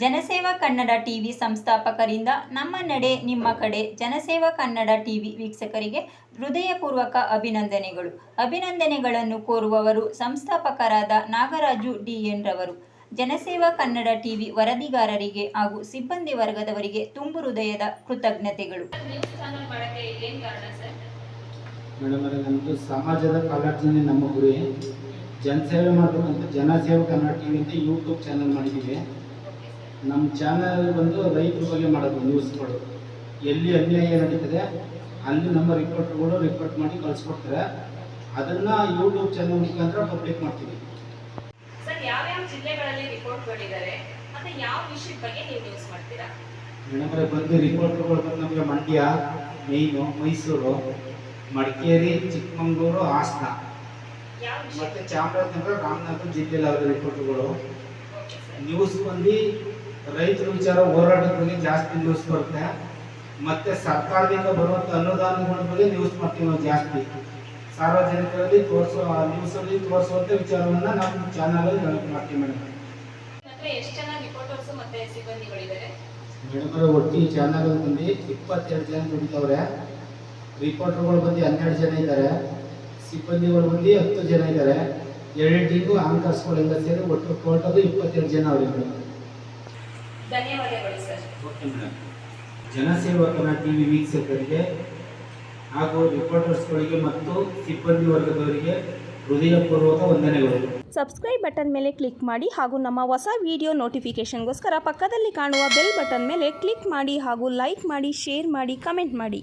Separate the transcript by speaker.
Speaker 1: ಜನಸೇವಾ ಕನ್ನಡ ಟಿವಿ ಸಂಸ್ಥಾಪಕರಿಂದ ನಮ್ಮ ನಡೆ ನಿಮ್ಮ ಕಡೆ ಜನಸೇವಾ ಕನ್ನಡ ಟಿವಿ ವೀಕ್ಷಕರಿಗೆ ಹೃದಯಪೂರ್ವಕ ಅಭಿನಂದನೆಗಳನ್ನು ಕೋರುವವರು ಸಂಸ್ಥಾಪಕರಾದ ನಾಗರಾಜು ಡಿ.ಎನ್. ರವರು. ಜನಸೇವಾ ಕನ್ನಡ ಟಿವಿ ವರದಿಗಾರರಿಗೆ ಹಾಗೂ ಸಿಬ್ಬಂದಿ ವರ್ಗದವರಿಗೆ ತುಂಬು ಹೃದಯದ ಕೃತಜ್ಞತೆಗಳು.
Speaker 2: ಮೇಡಮ್, ನಮ್ಮದು ಸಮಾಜದ ಕಾಳಜಿನೇ ನಮ್ಮ ಗುರಿ. ಜನಸೇವೆ ಮಾಡಬೇಕಂತ ಜನಸೇವಾ ಕನ್ನಡ ಟಿವಿ ಅಂತ ಯೂಟ್ಯೂಬ್ ಚಾನಲ್ ಮಾಡಿದ್ದೀವಿ. ನಮ್ಮ ಚಾನಲ್ ಬಂದು ರೈತರ ಬಗ್ಗೆ ಮಾಡೋದು, ನ್ಯೂಸ್ಗಳು ಎಲ್ಲಿ ಅನ್ಯಾಯ ನಡೀತದೆ ಅಲ್ಲಿ ನಮ್ಮ ರಿಪೋರ್ಟ್ಗಳು ರಿಪೋರ್ಟ್ ಮಾಡಿ ಕಳಿಸ್ಕೊಡ್ತಾರೆ. ಅದನ್ನು ಯೂಟ್ಯೂಬ್ ಚಾನಲ್ ಮುಖಾಂತರ ಪಬ್ಲಿಕ್ ಮಾಡ್ತೀವಿ.
Speaker 3: ಸರ್, ಯಾವ್ಯಾವ ಜಿಲ್ಲೆಗಳಲ್ಲಿ ರಿಪೋರ್ಟ್ಗಳಿದ್ದಾರೆ ಮತ್ತು ಯಾವ ವಿಷಯದ ಬಗ್ಗೆ ನೀವು ನ್ಯೂಸ್ ಮಾಡ್ತೀರಾ?
Speaker 2: ಮೇಡಮ್, ಬಂದು ರಿಪೋರ್ಟ್ಗಳು ಬಂದು ನಮಗೆ ಮಂಡ್ಯ, ಮೇಯ್ನು ಮೈಸೂರು, ಮಡಿಕೇರಿ, ಚಿಕ್ಕಮಗಳೂರು, ಹಾಸನ ಮತ್ತು ಚಾಮರಾಜನಗರ, ರಾಮನಗರ ಜಿಲ್ಲೆಯಲ್ಲಿ ಅವರ ರಿಪೋರ್ಟ್ಗಳು. ನ್ಯೂಸ್ ಬಂದು ರೈತರ ವಿಚಾರ ಹೋರಾಟದ ಬಗ್ಗೆ ಜಾಸ್ತಿ ನ್ಯೂಸ್ ಬರುತ್ತೆ. ಮತ್ತು ಸರ್ಕಾರದಿಂದ ಬರುವಂಥ ಅನುದಾನಗಳ ಬಗ್ಗೆ ನ್ಯೂಸ್ ಮಾಡ್ತೀವಿ ನಾವು ಜಾಸ್ತಿ. ಸಾರ್ವಜನಿಕರಲ್ಲಿ ನ್ಯೂಸಲ್ಲಿ ತೋರಿಸುವಂಥ ವಿಚಾರವನ್ನು ನಮ್ಮ ಚಾನಲಲ್ಲಿ ಡೆವಲಪ್ ಮಾಡ್ತೀವಿ ಮೇಡಮ್.
Speaker 3: ಎಷ್ಟು ಜನ ರಿಪೋರ್ಟರ್ಸ್ ಮತ್ತು ಸಿಬ್ಬಂದಿಗಳಿದ್ದಾರೆ?
Speaker 2: ಮೇಡಮ್, ಒಟ್ಟು ಈ ಚಾನಲ್ ಬಂದು 22 ಜನ ದುಡಿತವ್ರೆ. ರಿಪೋರ್ಟರ್ಗಳು ಬಂದು 12 ಜನ ಇದ್ದಾರೆ. ಸಿಬ್ಬಂದಿಗಳು ಬಂದು 10 ಜನ ಇದ್ದಾರೆ. ಎಡಿಟಿಂಗು ಆಂಕರ್ಸ್ಗಳೆಲ್ಲ ಸೇರಿ ಒಟ್ಟು ಟೋಟಲ್ 22 ಜನ ಅವರಿಗೆ.
Speaker 3: ಧನ್ಯವಾದಗಳು ಸರ್.
Speaker 2: Okay madam. ಜನಸೇವಾ ಕನ್ನಡ ಟಿವಿ ವೀಕ್ಷಕರಿಗೆ ಹಾಗೂ ರಿಪೋರ್ಟರ್ಸ್ಗಳಿಗೆ ಮತ್ತು ಸಿಬ್ಬಂದಿ ವರ್ಗದವರಿಗೆ ಹೃದಯಪೂರ್ವಕ ವಂದನೆಗಳು.
Speaker 4: ಸಬ್ಸ್ಕ್ರೈಬ್ ಬಟನ್ ಮೇಲೆ ಕ್ಲಿಕ್ ಮಾಡಿ ಹಾಗೂ ನಮ್ಮ ಹೊಸ ವಿಡಿಯೋ ನೋಟಿಫಿಕೇಷನ್ಗೋಸ್ಕರ ಪಕ್ಕದಲ್ಲಿ ಕಾಣುವ ಬೆಲ್ ಬಟನ್ ಮೇಲೆ ಕ್ಲಿಕ್ ಮಾಡಿ ಹಾಗೂ ಲೈಕ್ ಮಾಡಿ, ಶೇರ್ ಮಾಡಿ, ಕಮೆಂಟ್ ಮಾಡಿ.